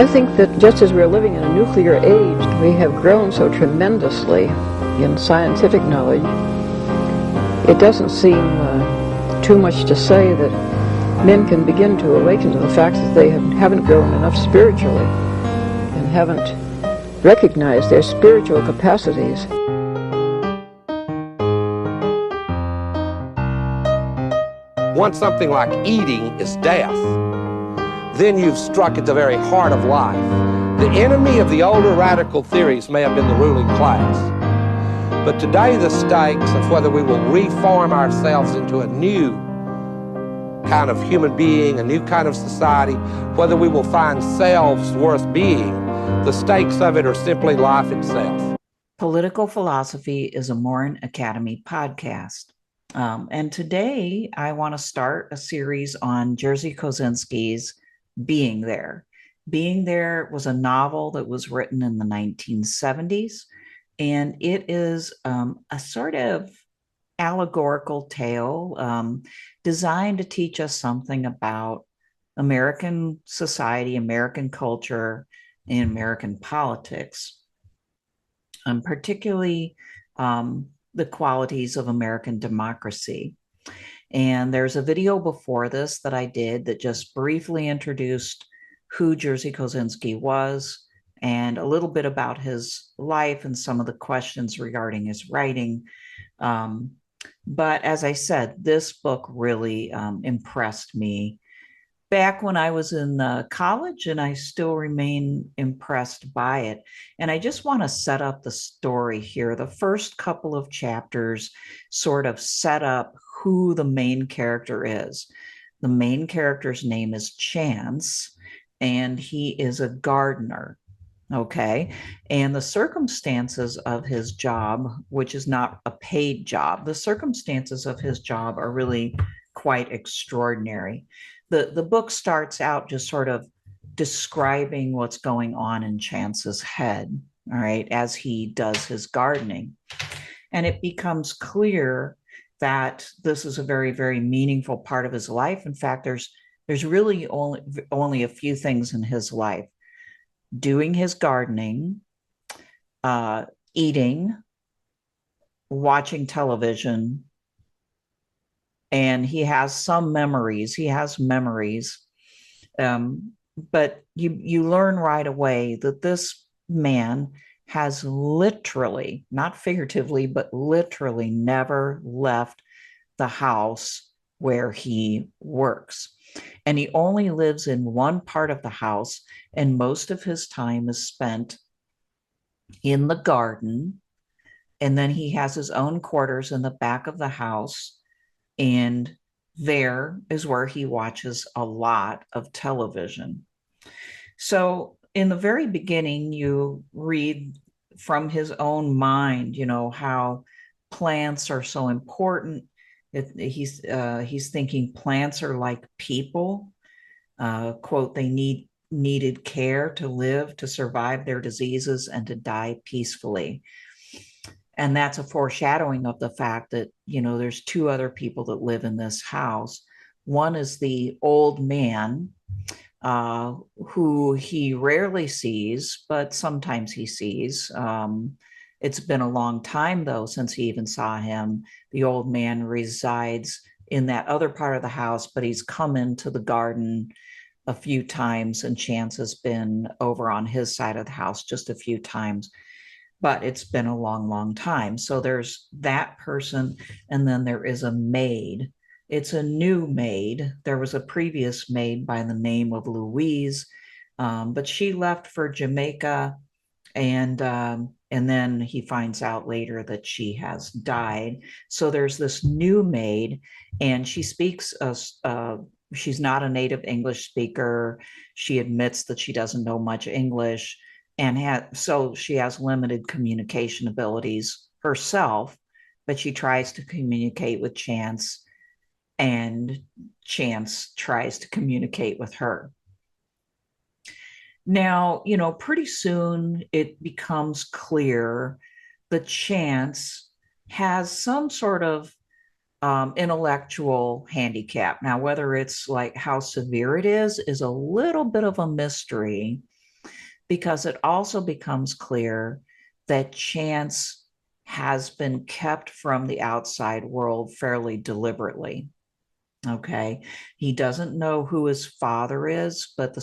I think that just as we're living in a nuclear age, we have grown so tremendously in scientific knowledge. It doesn't seem too much to say that men can begin to awaken to the fact that they haven't grown enough spiritually and haven't recognized their spiritual capacities. Once something like eating is death, then you've struck at the very heart of life. The enemy of the older radical theories may have been the ruling class, but today the stakes of whether we will reform ourselves into a new kind of human being, a new kind of society, whether we will find selves worth being, the stakes of it are simply life itself. Political Philosophy is a Maurin Academy podcast. And today I want to start a series on Jerzy Kosinski's Being There. Being There was a novel that was written in the 1970s, and it is a sort of allegorical tale designed to teach us something about American society, American culture, and American politics, and particularly the qualities of American democracy. And there's a video before this that I did that just briefly introduced who Jerzy Kosinski was and a little bit about his life and some of the questions regarding his writing. But as I said, this book really impressed me back when I was in college, and I still remain impressed by it. And I just want to set up the story here. The first couple of chapters sort of set up who the main character is. The main character's name is Chance, and he is a gardener. Okay. And the circumstances of his job, which is not a paid job, the circumstances of his job are really quite extraordinary. The book starts out just sort of describing what's going on in Chance's head, all right, as he does his gardening. And it becomes clear that this is a very, very meaningful part of his life. In fact, there's really only a few things in his life: doing his gardening, eating, watching television, and he has some memories. He has memories, but you learn right away that this man has literally, not figuratively, but literally never left the house where he works. And he only lives in one part of the house, and most of his time is spent in the garden. And then he has his own quarters in the back of the house, and there is where he watches a lot of television. So in the very beginning, you read from his own mind, how plants are so important. He's thinking plants are like people. Quote, they needed care to live, to survive their diseases, and to die peacefully. And that's a foreshadowing of the fact that, there's two other people that live in this house. One is the old man, who he rarely sees, but sometimes he sees. It's been a long time, though, since he even saw him. The old man resides in that other part of the house, but he's come into the garden a few times, and Chance has been over on his side of the house just a few times. But it's been a long, long time. So there's that person, and then there is a maid. It's a new maid. There was a previous maid by the name of Louise, but she left for Jamaica, and then he finds out later that she has died. So there's this new maid, and she speaks, she's not a native English speaker. She admits that she doesn't know much English, and so she has limited communication abilities herself, but she tries to communicate with Chance, and Chance tries to communicate with her. Now, pretty soon it becomes clear that Chance has some sort of intellectual handicap. Now, whether it's like how severe it is a little bit of a mystery. because it also becomes clear that Chance has been kept from the outside world fairly deliberately. Okay. He doesn't know who his father is, but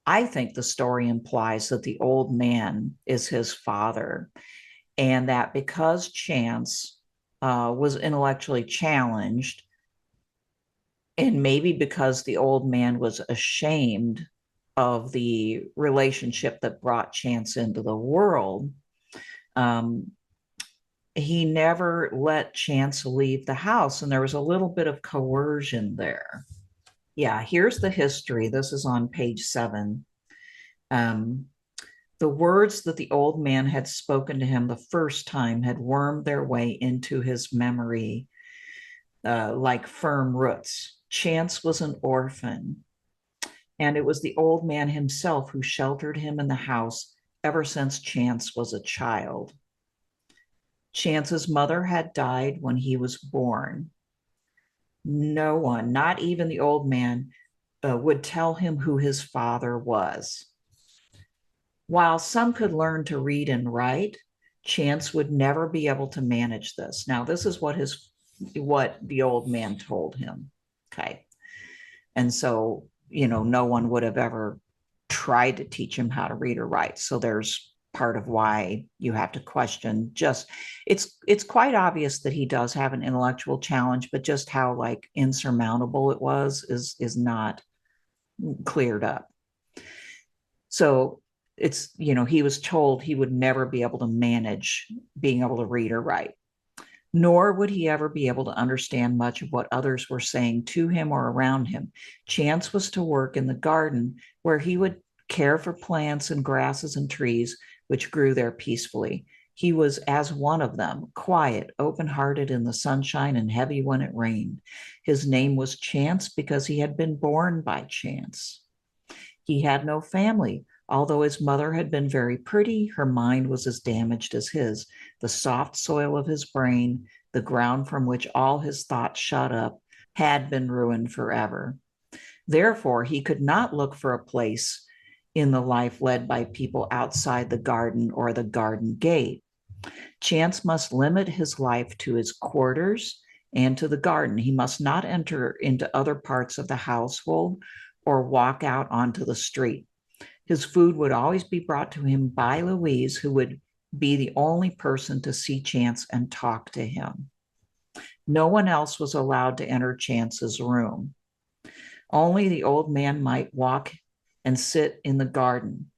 I think the story implies that the old man is his father, and that because Chance was intellectually challenged, and maybe because the old man was ashamed of the relationship that brought Chance into the world, um, he never let Chance leave the house, and there was a little bit of coercion there. Yeah, here's the history. This is on page 7. Um, the words that the old man had spoken to him the first time had wormed their way into his memory like firm roots. Chance was an orphan, and it was the old man himself who sheltered him in the house ever since Chance was a child. Chance's mother had died when he was born. No one, not even the old man, would tell him who his father was. While some could learn to read and write, Chance would never be able to manage this. Now, this is what the old man told him. Okay. And so, no one would have ever tried to teach him how to read or write. So there's part of why you have to question it's quite obvious that he does have an intellectual challenge, but just how like insurmountable it was is not cleared up. So it's, he was told he would never be able to manage being able to read or write, nor would he ever be able to understand much of what others were saying to him or around him. Chance was to work in the garden, where he would care for plants and grasses and trees which grew there peacefully. He was as one of them, quiet, open-hearted in the sunshine and heavy when it rained. His name was Chance because he had been born by chance. He had no family. Although his mother had been very pretty, her mind was as damaged as his. The soft soil of his brain, the ground from which all his thoughts shot up, had been ruined forever. Therefore, he could not look for a place in the life led by people outside the garden or the garden gate. Chance must limit his life to his quarters and to the garden. He must not enter into other parts of the household or walk out onto the street. His food would always be brought to him by Louise, who would be the only person to see Chance and talk to him. No one else was allowed to enter Chance's room. Only the old man might walk and sit in the garden.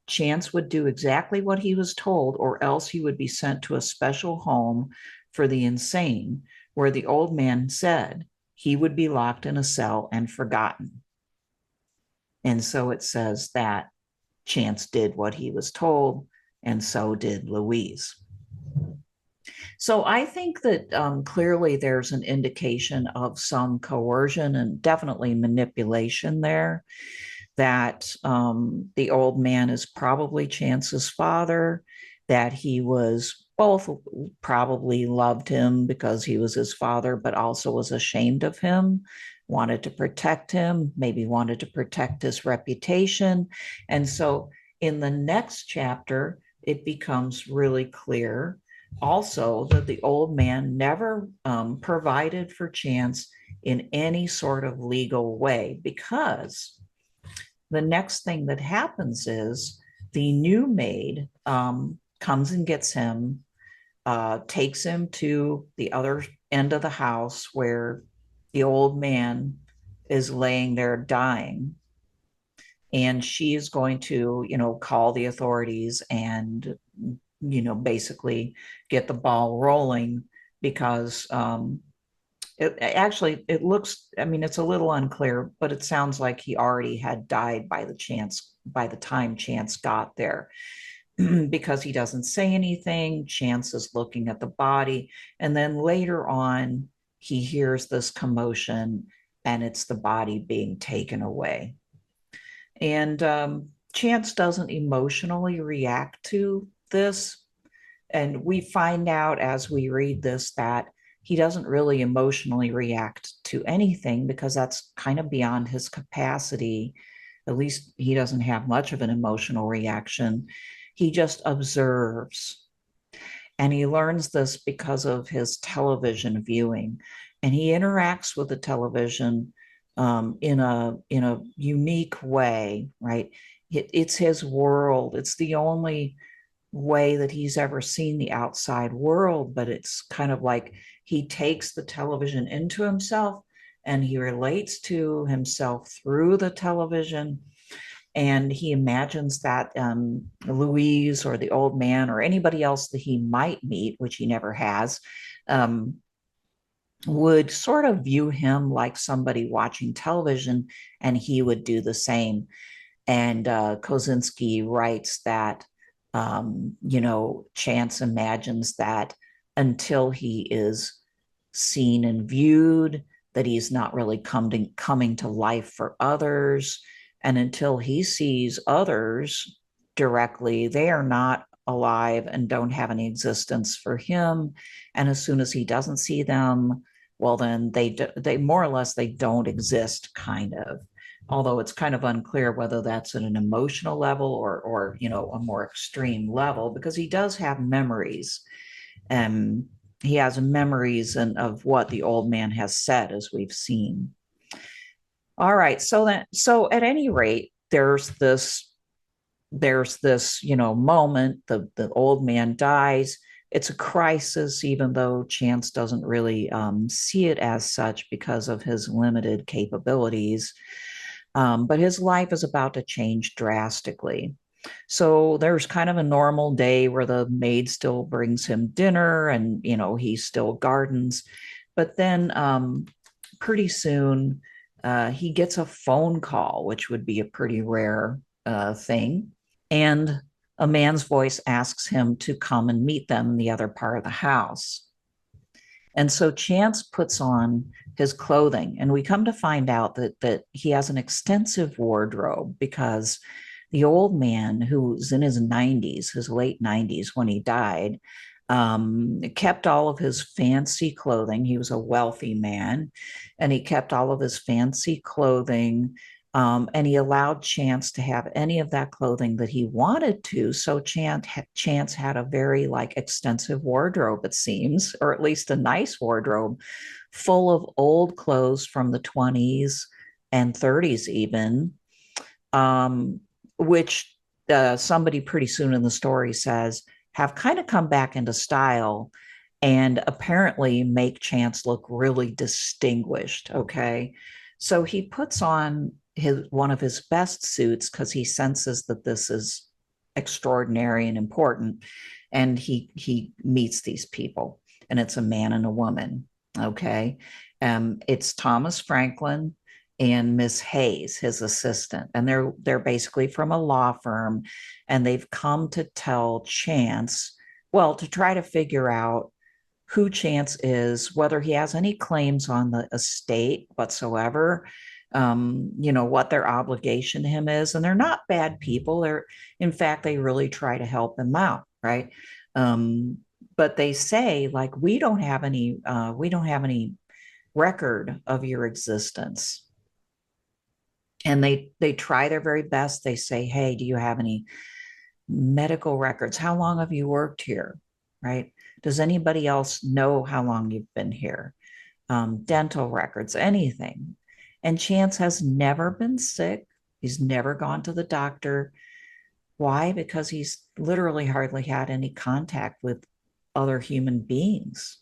Chance would do exactly what he was told, or else he would be sent to a special home for the insane, where the old man said he would be locked in a cell and forgotten. And so it says that Chance did what he was told, and so did Louise. So I think that clearly there's an indication of some coercion and definitely manipulation there, that the old man is probably Chance's father, that he was both probably loved him because he was his father, but also was ashamed of him, wanted to protect him, maybe wanted to protect his reputation. And so in the next chapter, it becomes really clear also that the old man never provided for Chance in any sort of legal way, because the next thing that happens is the new maid comes and gets him, takes him to the other end of the house where the old man is laying there dying. And she is going to, call the authorities and, basically get the ball rolling, because it looks, it's a little unclear, but it sounds like he already had died by the time Chance got there. Because he doesn't say anything, Chance is looking at the body, and then later on, he hears this commotion, and it's the body being taken away. And Chance doesn't emotionally react to this. And we find out as we read this that he doesn't really emotionally react to anything, because that's kind of beyond his capacity At least he doesn't have much of an emotional reaction. He just observes. And he learns this because of his television viewing. And he interacts with the television in a unique way, right? It's his world. It's the only way that he's ever seen the outside world, but it's kind of like he takes the television into himself and he relates to himself through the television. And he imagines that Louise or the old man or anybody else that he might meet, which he never has, um, would sort of view him like somebody watching television, and he would do the same. And Kosinski writes that, Chance imagines that until he is seen and viewed, that he's not really coming to life for others. And until he sees others directly, they are not alive and don't have any existence for him. And as soon as he doesn't see them, well, then they more or less, they don't exist, kind of. Although it's kind of unclear whether that's at an emotional level or a more extreme level, because he does have memories. And he has memories of what the old man has said, as we've seen. All right, so at any rate, there's this moment. The old man dies. It's a crisis, even though Chance doesn't really see it as such because of his limited capabilities. But his life is about to change drastically. So there's kind of a normal day where the maid still brings him dinner and, he still gardens. But then pretty soon he gets a phone call, which would be a pretty rare thing. And a man's voice asks him to come and meet them in the other part of the house. And so Chance puts on his clothing, and we come to find out that he has an extensive wardrobe, because the old man, who's in his 90s, his late 90s when he died, kept all of his fancy clothing. He was a wealthy man, and he kept all of his fancy clothing. And he allowed Chance to have any of that clothing that he wanted to. So Chance had a very extensive wardrobe, it seems, or at least a nice wardrobe, full of old clothes from the 20s and 30s even, which somebody pretty soon in the story says have kind of come back into style and apparently make Chance look really distinguished. Okay. So he puts on one of his best suits because he senses that this is extraordinary and important. And he meets these people, and it's a man and a woman. Okay. It's Thomas Franklin and Miss Hayes, his assistant. And they're basically from a law firm, and they've come to tell Chance, well, to try to figure out who Chance is, whether he has any claims on the estate whatsoever, what their obligation to him is. And they're not bad people. In fact, they really try to help him out, right? But they say, we don't have any record of your existence. And they try their very best. They say, hey, do you have any medical records? How long have you worked here, right? Does anybody else know how long you've been here? Dental records, anything. And Chance has never been sick. He's never gone to the doctor. Why? Because he's literally hardly had any contact with other human beings.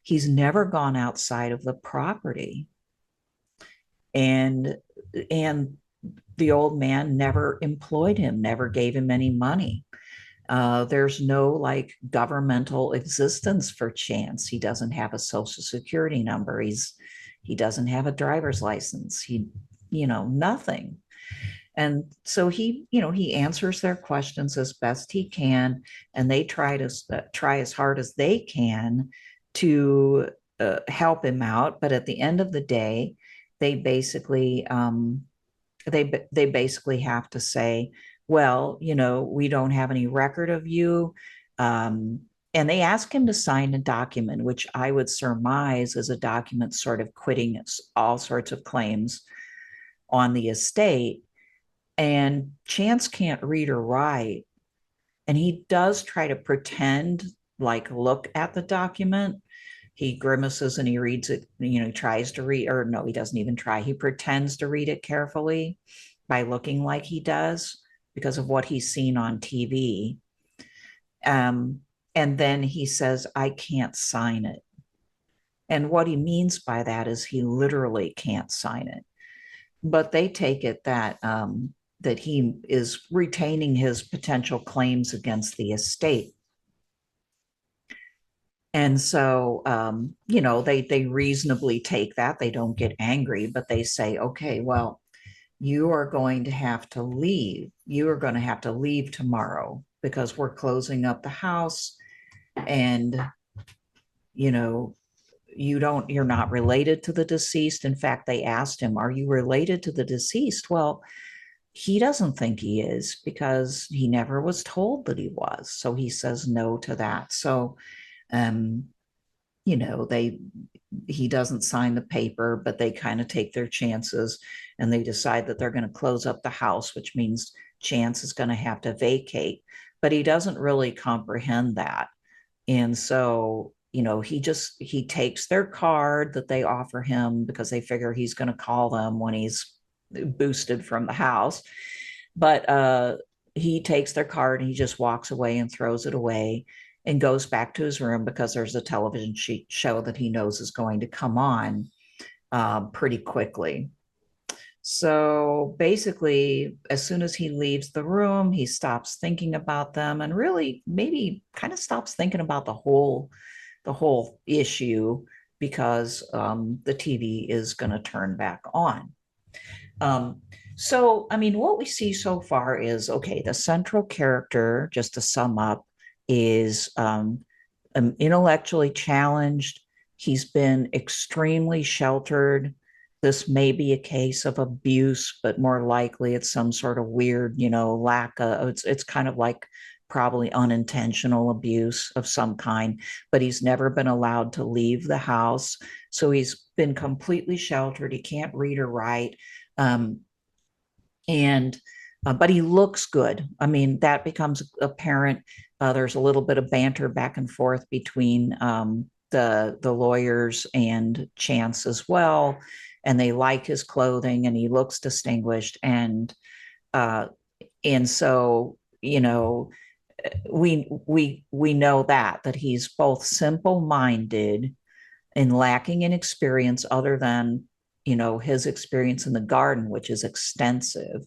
He's never gone outside of the property. And the old man never employed him, never gave him any money. There's no governmental existence for Chance. He doesn't have a social security number. He doesn't have a driver's license. Nothing. And so he answers their questions as best he can, and they try as hard as they can to help him out. But at the end of the day, they basically have to say, well, we don't have any record of you. And they ask him to sign a document, which I would surmise is a document sort of quitting all sorts of claims on the estate, and Chance can't read or write. And he does try to pretend, like look at the document. He grimaces and he reads it, he tries to read, or no, he doesn't even try. He pretends to read it carefully by looking like he does because of what he's seen on TV. And then he says, I can't sign it. And what he means by that is he literally can't sign it. But they take it that that he is retaining his potential claims against the estate. And so, they reasonably take that. They don't get angry, but they say, okay, well, you are going to have to leave. You are going to have to leave tomorrow because we're closing up the house, and, you're not related to the deceased. In fact, they asked him, are you related to the deceased? Well, he doesn't think he is because he never was told that he was. So he says no to that. So, he doesn't sign the paper, but they kind of take their chances and they decide that they're going to close up the house, which means Chance is going to have to vacate. But he doesn't really comprehend that. And so, he takes their card that they offer him because they figure he's going to call them when he's boosted from the house. But he takes their card and he just walks away and throws it away and goes back to his room because there's a television show that he knows is going to come on pretty quickly. So basically, as soon as he leaves the room, he stops thinking about them and really maybe kind of stops thinking about the whole issue because the TV is going to turn back on. So, what we see so far is, okay, the central character, just to sum up, is intellectually challenged. He's been extremely sheltered. This may be a case of abuse, but more likely it's some sort of weird, lack of, it's kind of like probably unintentional abuse of some kind, but he's never been allowed to leave the house. So he's been completely sheltered. He can't read or write. But he looks good. That becomes apparent. There's a little bit of banter back and forth between the lawyers and Chance as well, and they like his clothing, and he looks distinguished, and so we know that he's both simple-minded and lacking in experience other than his experience in the garden, which is extensive.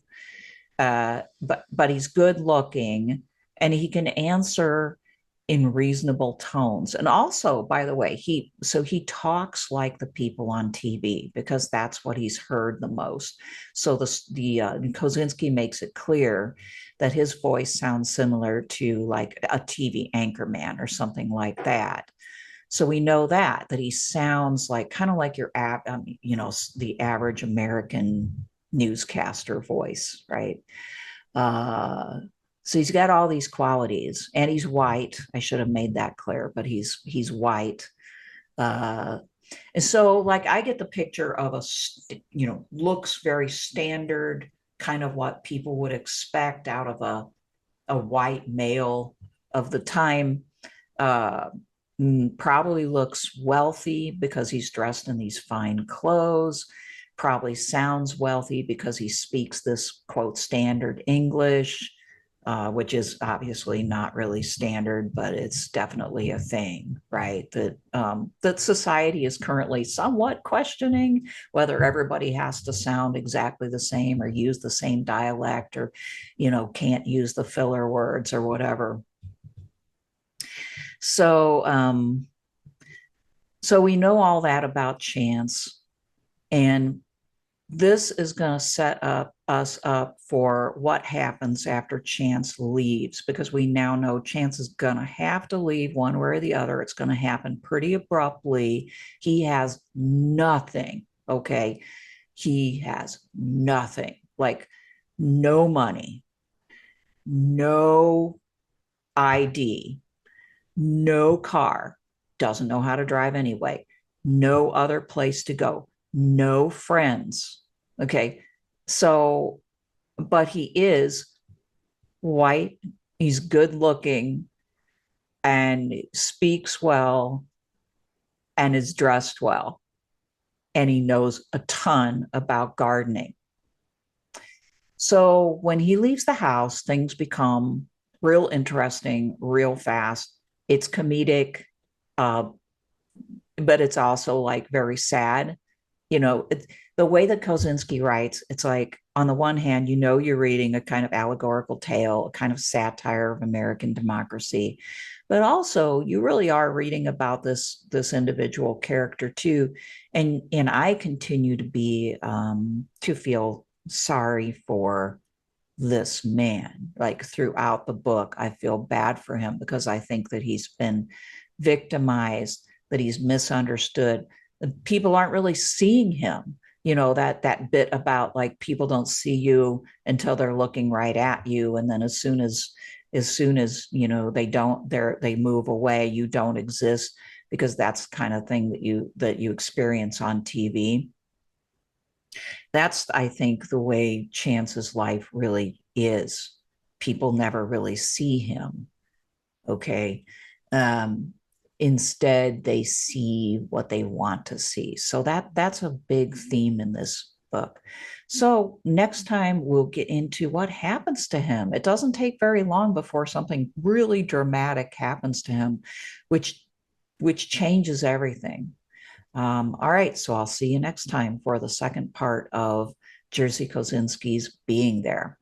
But he's good looking and he can answer in reasonable tones. And also, by the way, he talks like the people on TV because that's what he's heard the most. So Kosinski makes it clear that his voice sounds similar to like a TV anchorman or something like that. So we know that he sounds like kind of like your the average American newscaster voice, right? So he's got all these qualities, and he's white. I should have made that clear, but he's white. And so, like, I get the picture of looks very standard, kind of what people would expect out of a white male of the time. Probably looks wealthy because he's dressed in these fine clothes. Probably sounds wealthy because he speaks this, quote, standard English, which is obviously not really standard, but it's definitely a thing, right? That society is currently somewhat questioning whether everybody has to sound exactly the same or use the same dialect or, can't use the filler words or whatever. So, so we know all that about Chance, and this is going to set us up for what happens after Chance leaves, because we now know Chance is going to have to leave one way or the other. It's going to happen pretty abruptly. He has nothing, okay? He has nothing, like no money, no ID, no car, doesn't know how to drive anyway, no other place to go, no friends, okay? So, but he is white, he's good looking, and speaks well, and is dressed well, and he knows a ton about gardening. So when he leaves the house, things become real interesting, real fast. It's comedic, uh, but it's also like very sad. The way that Kosinski writes, it's like on the one hand, you're reading a kind of allegorical tale, a kind of satire of American democracy, but also you really are reading about this individual character too. And I continue to feel sorry for this man. Like throughout the book, I feel bad for him because I think that he's been victimized, that he's misunderstood. People aren't really seeing him. That bit about like people don't see you until they're looking right at you, and then as soon as they move away, you don't exist, because that's the kind of thing that you experience on TV. That's, I think, the way Chance's life really is. People never really see him. Okay. Um, Instead, they see what they want to see. So that's a big theme in this book. So next time we'll get into what happens to him. It doesn't take very long before something really dramatic happens to him, which changes everything. All right, so I'll see you next time for the second part of Jerzy Kosinski's Being There.